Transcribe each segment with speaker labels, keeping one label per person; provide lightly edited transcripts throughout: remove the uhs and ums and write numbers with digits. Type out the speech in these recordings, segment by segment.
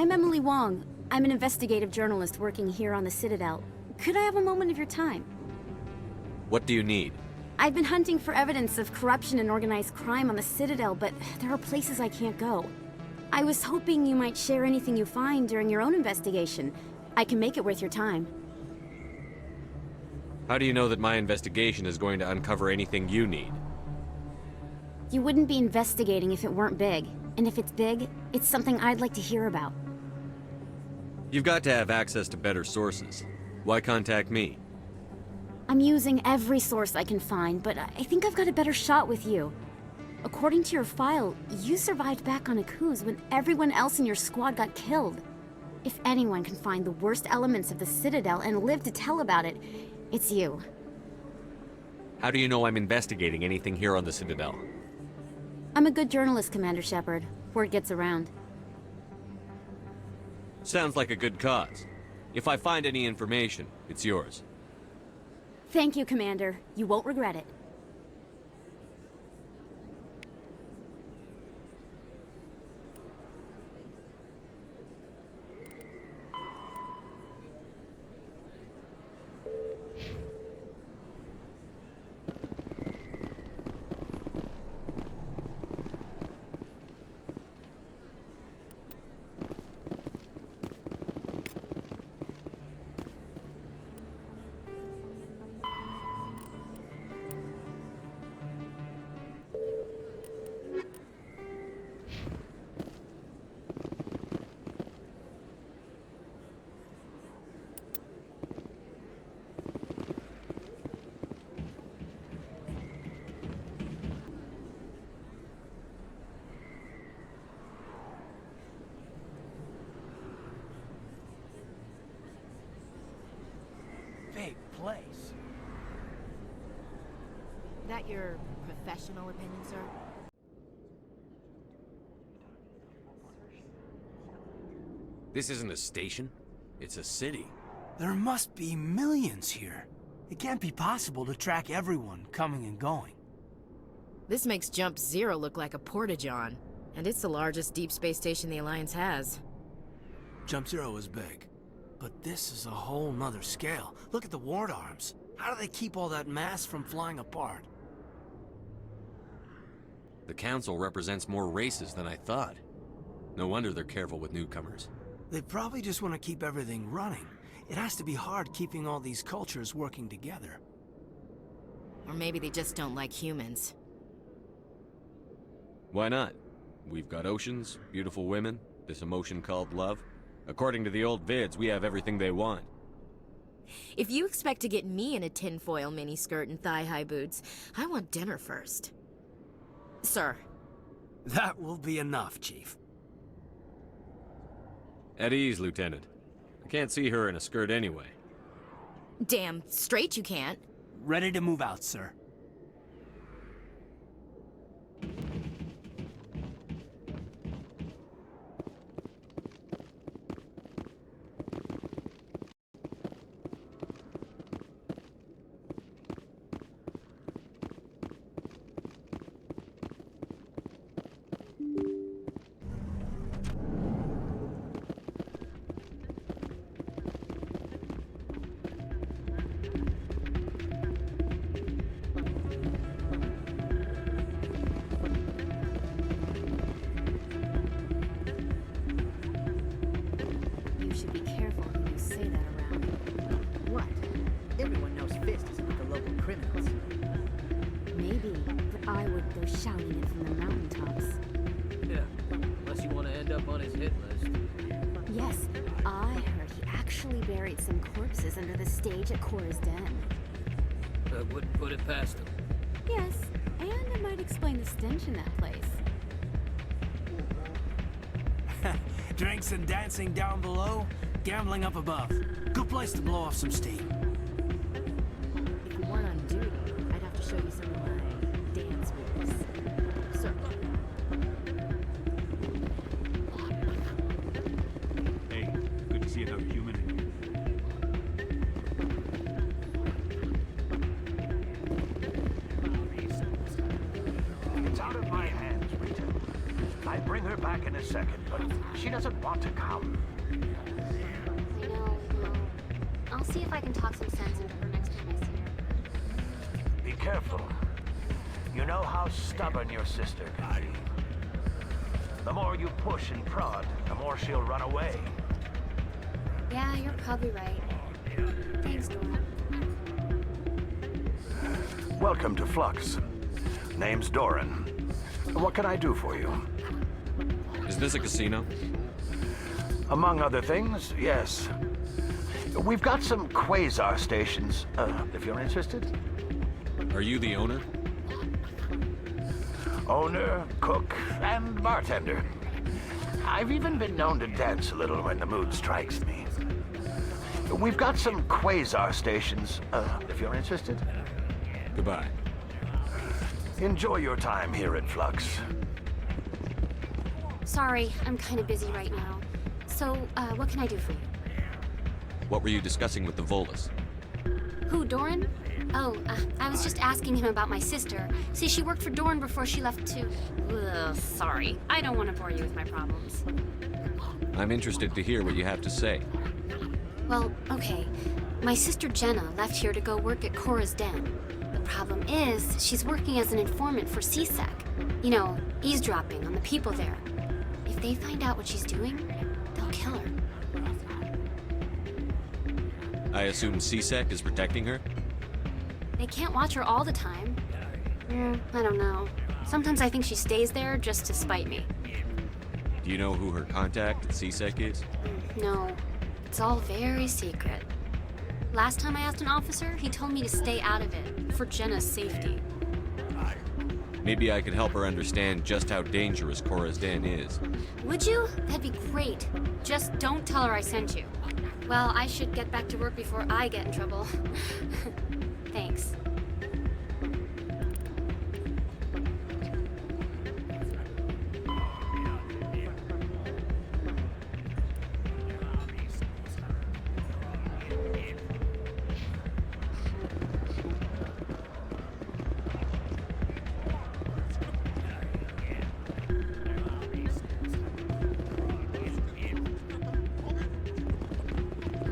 Speaker 1: I'm Emily Wong. I'm an investigative journalist working here on the Citadel. Could I have a moment of your time?
Speaker 2: What do you need?
Speaker 1: I've been hunting for evidence of corruption and organized crime on the Citadel, but there are places I can't go. I was hoping you might share anything you find during your own investigation. I can make it worth your time.
Speaker 2: How do you know that my investigation is going to uncover anything you need?
Speaker 1: You wouldn't be investigating if it weren't big. And if it's big, it's something I'd like to hear about.
Speaker 2: You've got to have access to better sources. Why contact me?
Speaker 1: I'm using every source I can find, but I think I've got a better shot with you. According to your file, you survived back on Akuz when everyone else in your squad got killed. If anyone can find the worst elements of the Citadel and live to tell about it, it's you.
Speaker 2: How do you know I'm investigating anything here on the Citadel?
Speaker 1: I'm a good journalist, Commander Shepard. Word gets around.
Speaker 2: Sounds like a good cause. If I find any information, it's yours.
Speaker 1: Thank you, Commander. You won't regret it.
Speaker 3: Big place.
Speaker 4: That your professional opinion, sir?
Speaker 2: This isn't a station. It's a city.
Speaker 3: There must be millions here. It can't be possible to track everyone coming and going.
Speaker 4: This makes Jump Zero look like a porta-john. And it's the largest deep space station the Alliance has.
Speaker 3: Jump Zero is big. But this is a whole nother scale. Look at the ward arms. How do they keep all that mass from flying apart?
Speaker 2: The Council represents more races than I thought. No wonder they're careful with newcomers.
Speaker 3: They probably just want to keep everything running. It has to be hard keeping all these cultures working together.
Speaker 4: Or maybe they just don't like humans.
Speaker 2: Why not? We've got oceans, beautiful women, this emotion called love. According to the old vids, we have everything they want.
Speaker 4: If you expect to get me in a tinfoil miniskirt and thigh-high boots, I want dinner first. Sir.
Speaker 3: That will be enough, Chief.
Speaker 2: At ease, Lieutenant. I can't see her in a skirt anyway.
Speaker 4: Damn straight you can't.
Speaker 3: Ready to move out, sir.
Speaker 1: You should be careful who you say that around.
Speaker 5: What? Everyone knows Fist isn't with the local criminals.
Speaker 1: Maybe, but I would go shouting it from the mountaintops.
Speaker 6: Yeah, unless you want to end up on his hit list.
Speaker 1: Yes, I heard he actually buried some corpses under the stage at Chora's den.
Speaker 6: I wouldn't put it past him.
Speaker 1: Yes, and it might explain the stench in that place.
Speaker 3: Drinks and dancing down below, gambling up above. Good place to blow off some steam.
Speaker 4: If you weren't on duty, I'd have to show you some of my dance moves. Sir.
Speaker 7: Hey, good to see another human in here.
Speaker 8: It's out of my hands, Rita. I'd bring her back in a second, but she doesn't want to come.
Speaker 1: I know. I'll see if I can talk some sense into her next time I see her.
Speaker 8: Be careful. You know how stubborn your sister can be. The more you push and prod, the more she'll run away.
Speaker 1: Yeah, you're probably right. Thanks, Dora.
Speaker 8: Welcome to Flux. Name's Doran. What can I do for you?
Speaker 2: Is this a casino?
Speaker 8: Among other things, yes. We've got some quasar stations, if you're interested.
Speaker 2: Are you the owner?
Speaker 8: Owner, cook, and bartender. I've even been known to dance a little when the mood strikes me. We've got some quasar stations, if you're interested.
Speaker 2: Goodbye.
Speaker 8: Enjoy your time here at Flux.
Speaker 1: Sorry, I'm kind of busy right now. So, what can I do for you?
Speaker 2: What were you discussing with the Volus?
Speaker 1: Who, Doran? Oh, I was just asking him about my sister. See, she worked for Doran before she left to... Ugh, sorry. I don't want to bore you with my problems.
Speaker 2: I'm interested to hear what you have to say.
Speaker 1: Well, okay. My sister Jenna left here to go work at Chora's den. The problem is, she's working as an informant for CSEC. You know, eavesdropping on the people there. If they find out what she's doing, they'll kill her.
Speaker 2: I assume CSEC is protecting her?
Speaker 1: They can't watch her all the time. I don't know. Sometimes I think she stays there just to spite me.
Speaker 2: Do you know who her contact at CSEC is?
Speaker 1: No, it's all very secret. Last time I asked an officer, he told me to stay out of it, for Jenna's safety.
Speaker 2: Maybe I could help her understand just how dangerous Chora's den is.
Speaker 1: Would you? That'd be great. Just don't tell her I sent you. Well, I should get back to work before I get in trouble. Thanks.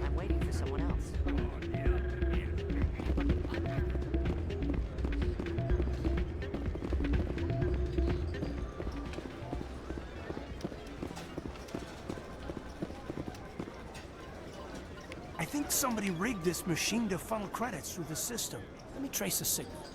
Speaker 5: I'm waiting for someone else.
Speaker 3: I think somebody rigged this machine to funnel credits through the system. Let me trace the signal.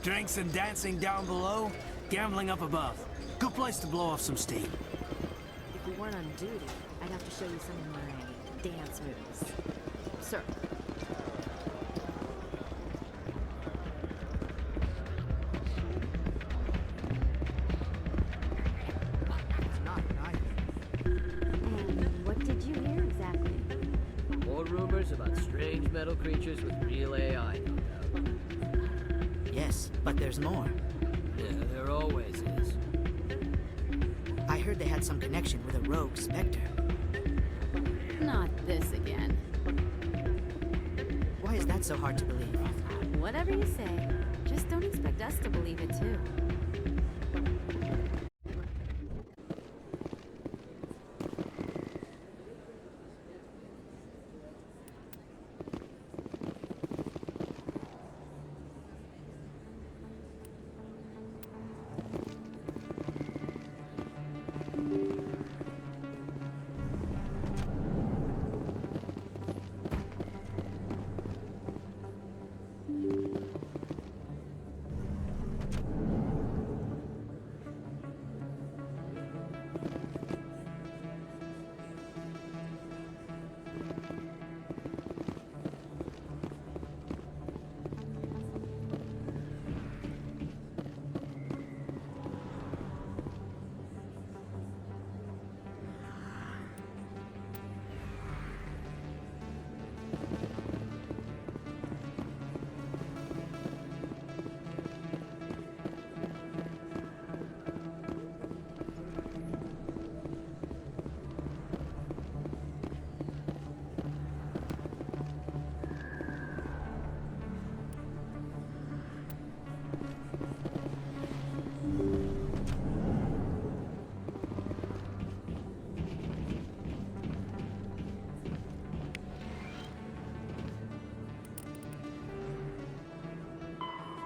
Speaker 3: Drinks and dancing down below, gambling up above. Good place to blow off some steam.
Speaker 4: If we weren't on duty, I'd have to show you some of my dance moves. Sir.
Speaker 5: It's not nice.
Speaker 1: And what did you hear exactly?
Speaker 6: More rumors about strange metal creatures with real AI, no doubt.
Speaker 5: Yes, but there's more.
Speaker 6: Yeah, there always is.
Speaker 5: I heard they had some connection with a rogue Spectre.
Speaker 1: Not this again.
Speaker 5: Why is that so hard to believe?
Speaker 1: Whatever you say. Just don't expect us to believe it too.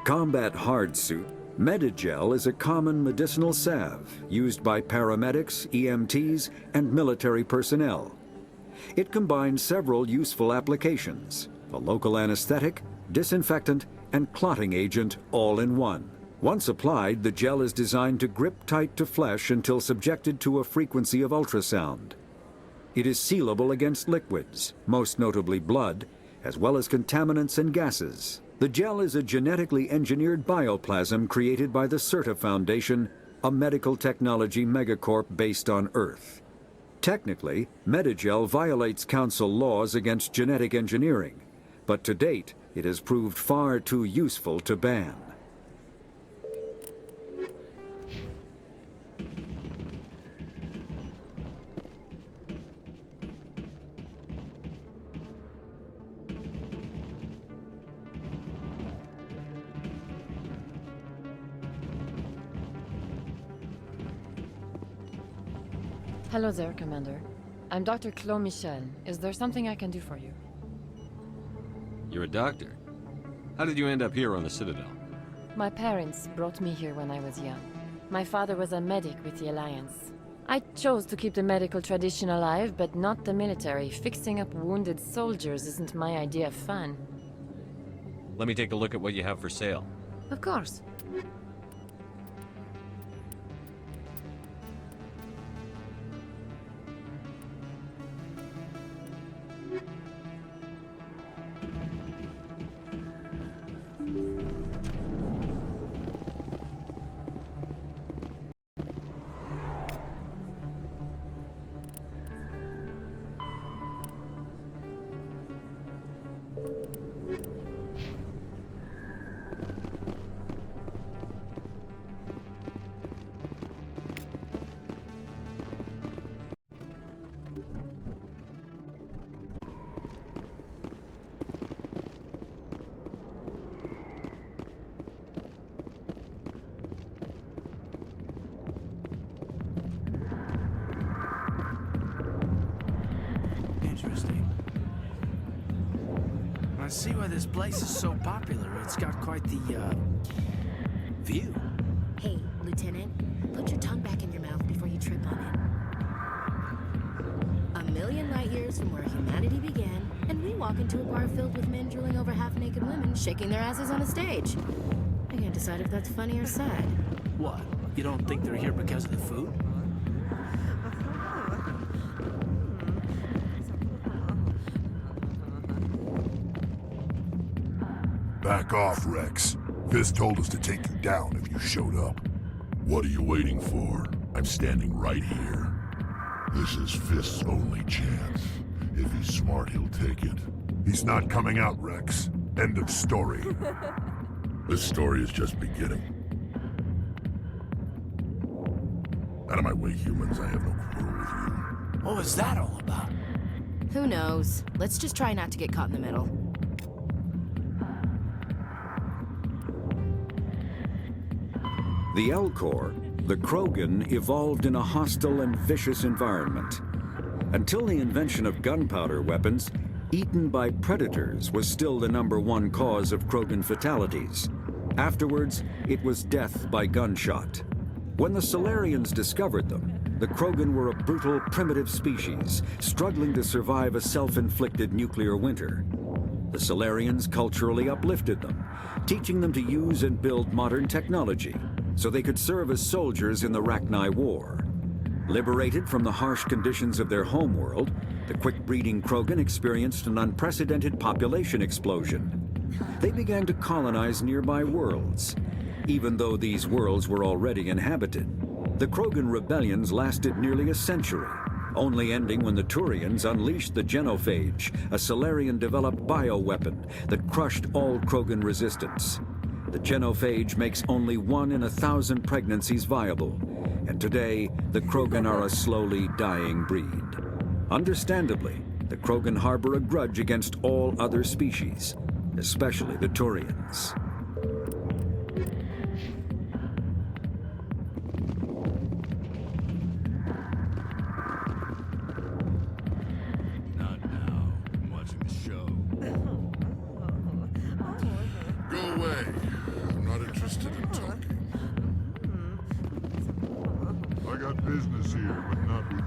Speaker 9: Combat hard suit, Medigel is a common medicinal salve used by paramedics, EMTs, and military personnel. It combines several useful applications: a local anesthetic, disinfectant, and clotting agent all in one. Once applied, the gel is designed to grip tight to flesh until subjected to a frequency of ultrasound. It is sealable against liquids, most notably blood, as well as contaminants and gases. The gel is a genetically engineered bioplasm created by the CERTA Foundation, a medical technology megacorp based on Earth. Technically, Medigel violates council laws against genetic engineering, but to date, it has proved far too useful to ban.
Speaker 10: Hello there, Commander. I'm Dr. Claude Michel. Is there something I can do for you?
Speaker 2: You're a doctor. How did you end up here on the Citadel?
Speaker 10: My parents brought me here when I was young. My father was a medic with the Alliance. I chose to keep the medical tradition alive, but not the military. Fixing up wounded soldiers isn't my idea of fun.
Speaker 2: Let me take a look at what you have for sale.
Speaker 10: Of course.
Speaker 3: Interesting. I see why this place is so popular. It's got quite the, view.
Speaker 4: Hey, Lieutenant, put your tongue back in your mouth before you trip on it. A million light years from where humanity began, and we walk into a bar filled with men drooling over half-naked women shaking their asses on a stage. I can't decide if that's funny or sad.
Speaker 3: What? You don't think they're here because of the food?
Speaker 11: Back off, Rex. Fist told us to take you down if you showed up. What are you waiting for? I'm standing right here. This is Fist's only chance. If he's smart, he'll take it. He's not coming out, Rex. End of story. This story is just beginning. Out of my way, humans. I have no quarrel with you.
Speaker 3: What was that all about?
Speaker 4: Who knows? Let's just try not to get caught in the middle.
Speaker 9: The Elcor, the Krogan, evolved in a hostile and vicious environment. Until the invention of gunpowder weapons, eaten by predators was still the #1 cause of Krogan fatalities. Afterwards, it was death by gunshot. When the Solarians discovered them, the Krogan were a brutal, primitive species, struggling to survive a self-inflicted nuclear winter. The Solarians culturally uplifted them, teaching them to use and build modern technology, so they could serve as soldiers in the Rachni War. Liberated from the harsh conditions of their homeworld, the quick-breeding Krogan experienced an unprecedented population explosion. They began to colonize nearby worlds. Even though these worlds were already inhabited, the Krogan rebellions lasted nearly a century, only ending when the Turians unleashed the Genophage, a Solarian-developed bioweapon that crushed all Krogan resistance. The Genophage makes only 1 in 1,000 pregnancies viable, and today, the Krogan are a slowly dying breed. Understandably, the Krogan harbor a grudge against all other species, especially the Turians.
Speaker 11: Not now. I'm watching the show. Go away. I'm not interested in talking. I got business here, but not with you.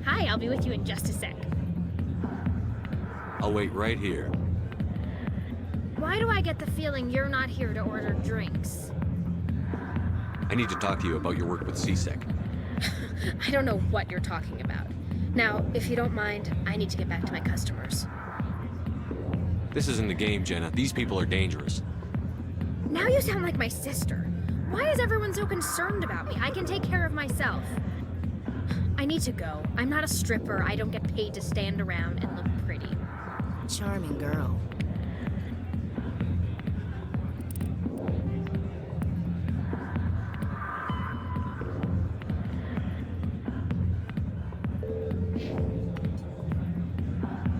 Speaker 12: Hi, I'll be with you in just a sec.
Speaker 2: I'll wait right here.
Speaker 12: Why do I get the feeling you're not here to order drinks?
Speaker 2: I need to talk to you about your work with CSEC.
Speaker 12: I don't know what you're talking about. Now, if you don't mind, I need to get back to my customers.
Speaker 2: This isn't a game, Jenna. These people are dangerous.
Speaker 12: Now you sound like my sister. Why is everyone so concerned about me? I can take care of myself. I need to go. I'm not a stripper. I don't get paid to stand around and look pretty.
Speaker 4: Charming girl.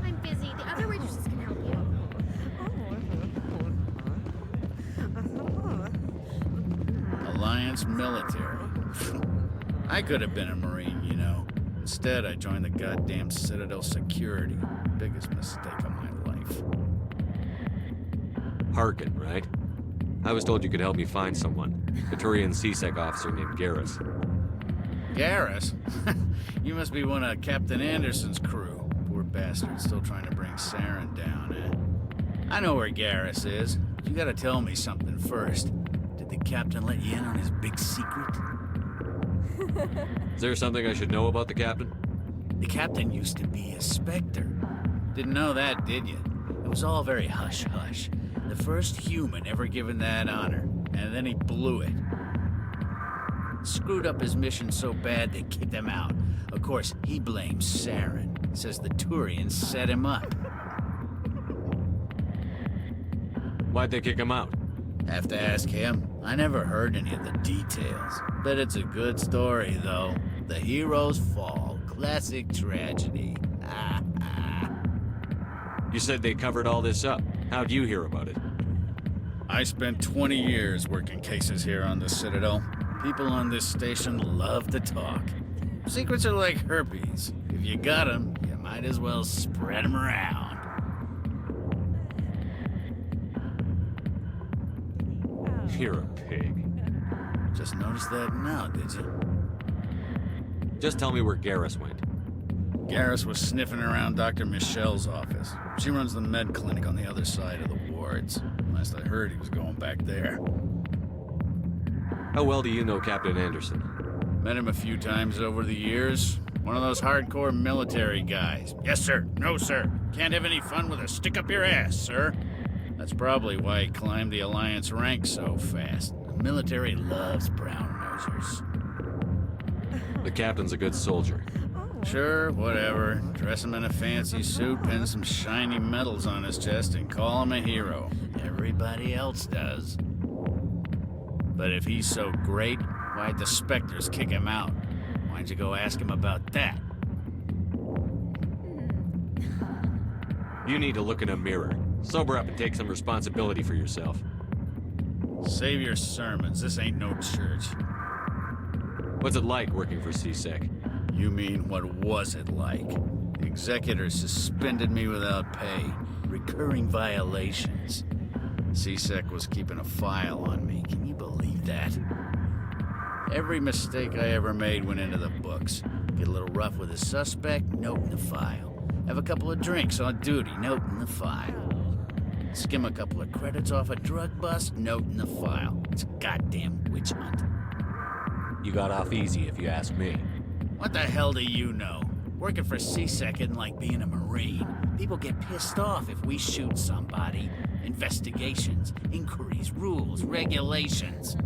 Speaker 12: I'm busy. The other waitresses can help you.
Speaker 13: Alliance military. I could have been a Marine, you know. Instead, I joined the goddamn Citadel security. Biggest mistake of my life.
Speaker 2: Harkin, right? I was told you could help me find someone. A Turian CSEC officer named Garrus.
Speaker 13: Garrus? You must be one of Captain Anderson's crew. Poor bastard, still trying to bring Saren down, eh? I know where Garrus is. You gotta tell me something first. Did the captain let you in on his big secret?
Speaker 2: Is there something I should know about the captain?
Speaker 13: The captain used to be a Spectre. Didn't know that, did you? It was all very hush-hush. The first human ever given that honor, and then he blew it. Screwed up his mission so bad they kicked him out. Of course, he blames Saren. Says the Turians set him up.
Speaker 2: Why'd they kick him out?
Speaker 13: Have to ask him. I never heard any of the details. Bet it's a good story, though. The heroes fall. Classic tragedy.
Speaker 2: You said they covered all this up. How'd you hear about it?
Speaker 13: I spent 20 years working cases here on the Citadel. People on this station love to talk. Secrets are like herpes. If you got them, you might as well spread them around.
Speaker 2: You're a pig.
Speaker 13: Just noticed that now, did you?
Speaker 2: Just tell me where Garrus went.
Speaker 13: Garrus was sniffing around Dr. Michelle's office. She runs the med clinic on the other side of the wards. Last I heard, he was going back there.
Speaker 2: How well do you know Captain Anderson?
Speaker 13: Met him a few times over the years. One of those hardcore military guys. Yes, sir. No, sir. Can't have any fun with a stick up your ass, sir. That's probably why he climbed the Alliance ranks so fast. The military loves brown nosers.
Speaker 2: The captain's a good soldier.
Speaker 13: Sure, whatever. Dress him in a fancy suit, pin some shiny medals on his chest, and call him a hero. Everybody else does. But if he's so great, why'd the Spectres kick him out? Why'd you go ask him about that?
Speaker 2: You need to look in a mirror. Sober up and take some responsibility for yourself.
Speaker 13: Save your sermons. This ain't no church.
Speaker 2: What's it like working for CSEC?
Speaker 13: You mean, what was it like? The executor suspended me without pay. Recurring violations. CSEC was keeping a file on me. Can you believe that? Every mistake I ever made went into the books. Get a little rough with a suspect, note in the file. Have a couple of drinks on duty, note in the file. Skim a couple of credits off a drug bust, note in the file. It's a goddamn witch hunt.
Speaker 2: You got off easy, if you ask me.
Speaker 13: What the hell do you know? Working for CSEC isn't like being a Marine. People get pissed off if we shoot somebody. Investigations, inquiries, rules, regulations.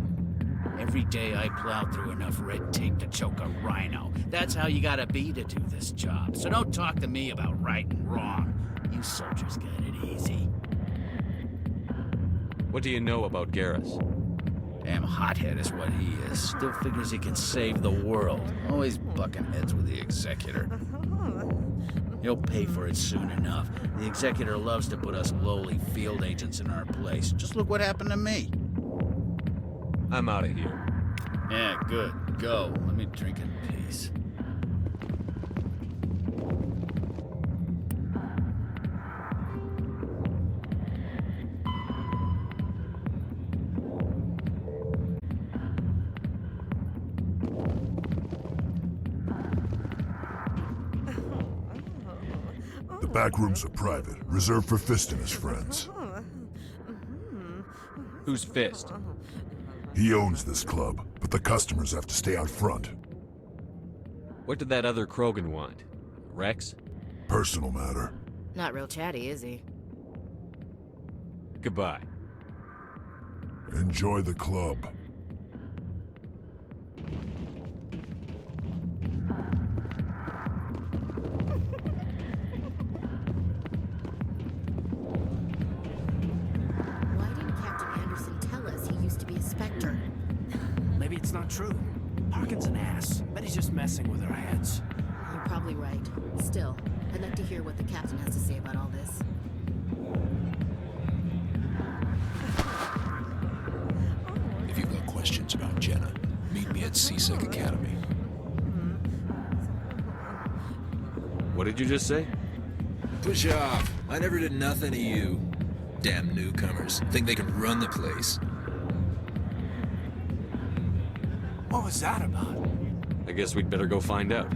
Speaker 13: Every day I plow through enough red tape to choke a rhino. That's how you gotta be to do this job. So don't talk to me about right and wrong. You soldiers got it easy.
Speaker 2: What do you know about Garrus?
Speaker 13: Damn hothead is what he is. Still figures he can save the world. Always bucking heads with the executor. He'll pay for it soon enough. The executor loves to put us lowly field agents in our place. Just look what happened to me.
Speaker 2: I'm out of here.
Speaker 13: Yeah, good. Go. Let me drink in peace.
Speaker 11: The back rooms are private, reserved for Fist and his friends.
Speaker 2: Who's Fist?
Speaker 11: He owns this club, but the customers have to stay out front.
Speaker 2: What did that other Krogan want? Rex?
Speaker 11: Personal matter.
Speaker 4: Not real chatty, is he?
Speaker 2: Goodbye.
Speaker 11: Enjoy the club.
Speaker 4: Why didn't Captain Anderson tell us he used to be a Spectre?
Speaker 3: Maybe it's not true. Harkin's an ass. Bet he's just messing with our heads.
Speaker 4: You're probably right. Still, I'd like to hear what the captain has to say about all this.
Speaker 14: If you've got questions about Jenna, meet me at CSEC Academy.
Speaker 2: What did you just say?
Speaker 14: Push off. I never did nothing to you. Damn newcomers. Think they can run the place.
Speaker 3: What was that about?
Speaker 2: I guess we'd better go find out.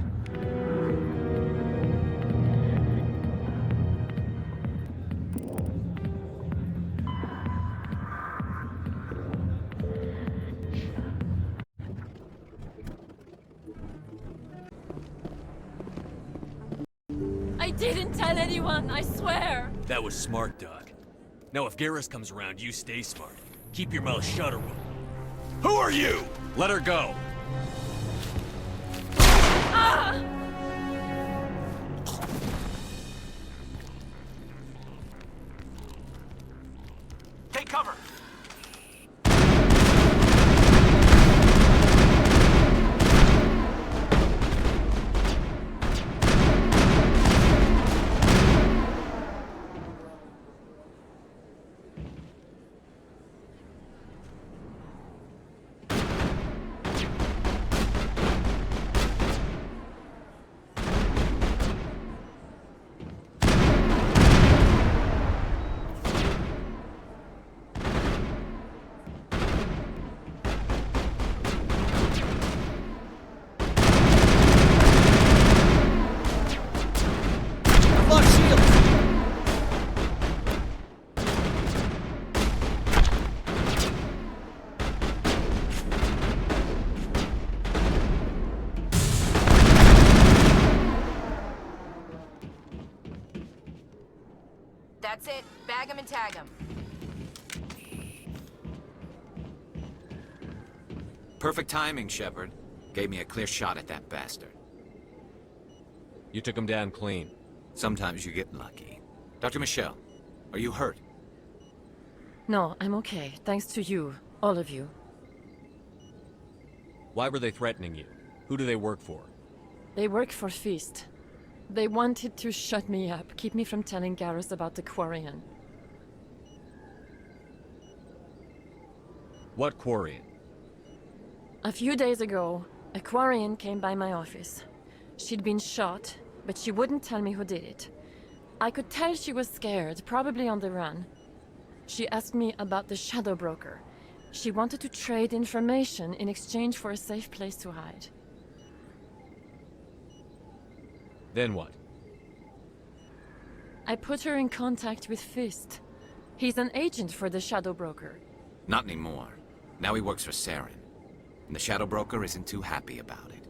Speaker 10: I didn't tell anyone, I swear!
Speaker 15: That was smart, Doc. Now if Garrus comes around, you stay smart. Keep your mouth shut or we'll... Who are you?
Speaker 2: Let her go!
Speaker 10: Ah!
Speaker 8: Take cover!
Speaker 10: it. Bag him and tag him.
Speaker 13: Perfect timing, Shepard. Gave me a clear shot at that bastard.
Speaker 2: You took him down clean.
Speaker 13: Sometimes you get lucky. Dr. Michelle, are you hurt?
Speaker 10: No, I'm okay. Thanks to you. All of you.
Speaker 2: Why were they threatening you? Who do they work for?
Speaker 10: They work for Feast. They wanted to shut me up, keep me from telling Garrus about the Quarian.
Speaker 2: What Quarian?
Speaker 10: A few days ago, a Quarian came by my office. She'd been shot, but she wouldn't tell me who did it. I could tell she was scared, probably on the run. She asked me about the Shadow Broker. She wanted to trade information in exchange for a safe place to hide.
Speaker 2: Then what?
Speaker 10: I put her in contact with Fist. He's an agent for the Shadow Broker.
Speaker 13: Not anymore. Now he works for Saren. And the Shadow Broker isn't too happy about it.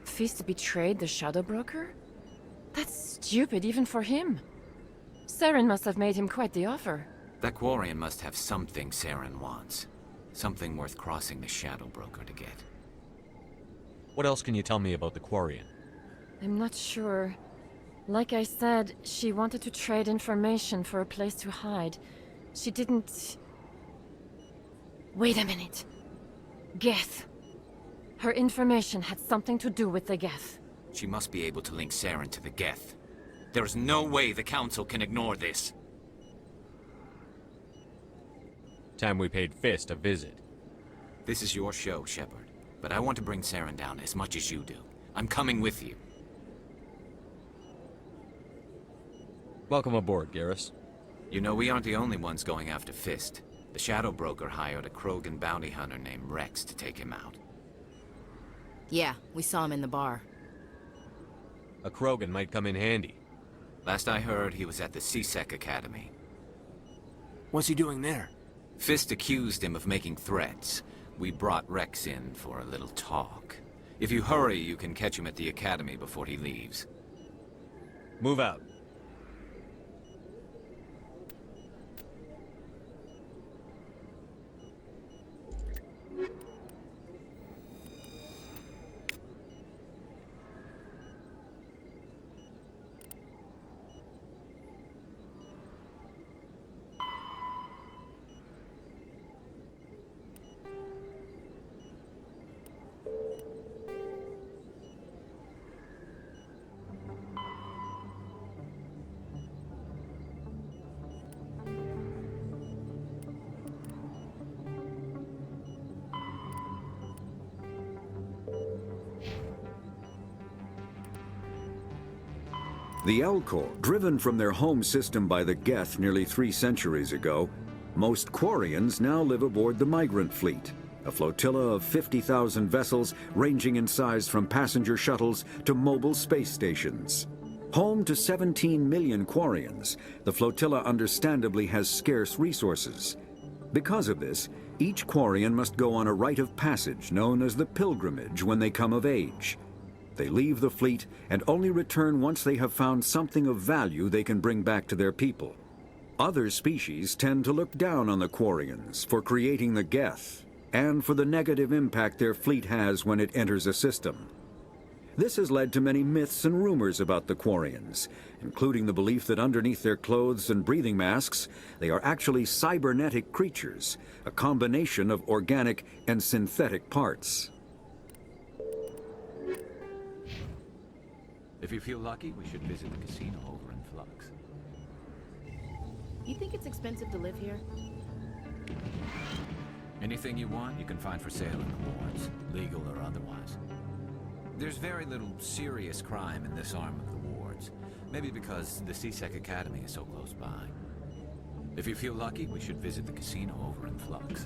Speaker 10: Fist betrayed the Shadow Broker? That's stupid even for him. Saren must have made him quite the offer.
Speaker 13: That Quarian must have something Saren wants. Something worth crossing the Shadow Broker to get.
Speaker 2: What else can you tell me about the Quarian?
Speaker 10: I'm not sure. Like I said, she wanted to trade information for a place to hide. She didn't... Wait a minute. Geth. Her information had something to do with the Geth.
Speaker 13: She must be able to link Saren to the Geth. There is no way the Council can ignore this.
Speaker 2: Time we paid Fist a visit.
Speaker 13: This is your show, Shepard. But I want to bring Saren down as much as you do. I'm coming with you.
Speaker 2: Welcome aboard, Garrus.
Speaker 13: You know, we aren't the only ones going after Fist. The Shadow Broker hired a Krogan bounty hunter named Rex to take him out.
Speaker 4: Yeah, we saw him in the bar.
Speaker 2: A Krogan might come in handy.
Speaker 13: Last I heard, he was at the C-Sec Academy.
Speaker 3: What's he doing there?
Speaker 13: Fist accused him of making threats. We brought Rex in for a little talk. If you hurry, you can catch him at the Academy before he leaves.
Speaker 2: Move out.
Speaker 9: The Elcor, driven from their home system by the Geth nearly 3 centuries ago, most Quarians now live aboard the Migrant Fleet, a flotilla of 50,000 vessels ranging in size from passenger shuttles to mobile space stations. Home to 17 million Quarians, the flotilla understandably has scarce resources. Because of this, each Quarian must go on a rite of passage known as the Pilgrimage when they come of age. They leave the fleet and only return once they have found something of value they can bring back to their people. Other species tend to look down on the Quarians for creating the Geth, and for the negative impact their fleet has when it enters a system. This has led to many myths and rumors about the Quarians, including the belief that underneath their clothes and breathing masks, they are actually cybernetic creatures, a combination of organic and synthetic parts.
Speaker 13: If you feel lucky, we should visit the casino over in Flux.
Speaker 4: You think it's expensive to live here?
Speaker 13: Anything you want, you can find for sale in the wards, legal or otherwise. There's very little serious crime in this arm of the wards. Maybe because the C-Sec Academy is so close by. If you feel lucky, we should visit the casino over in Flux.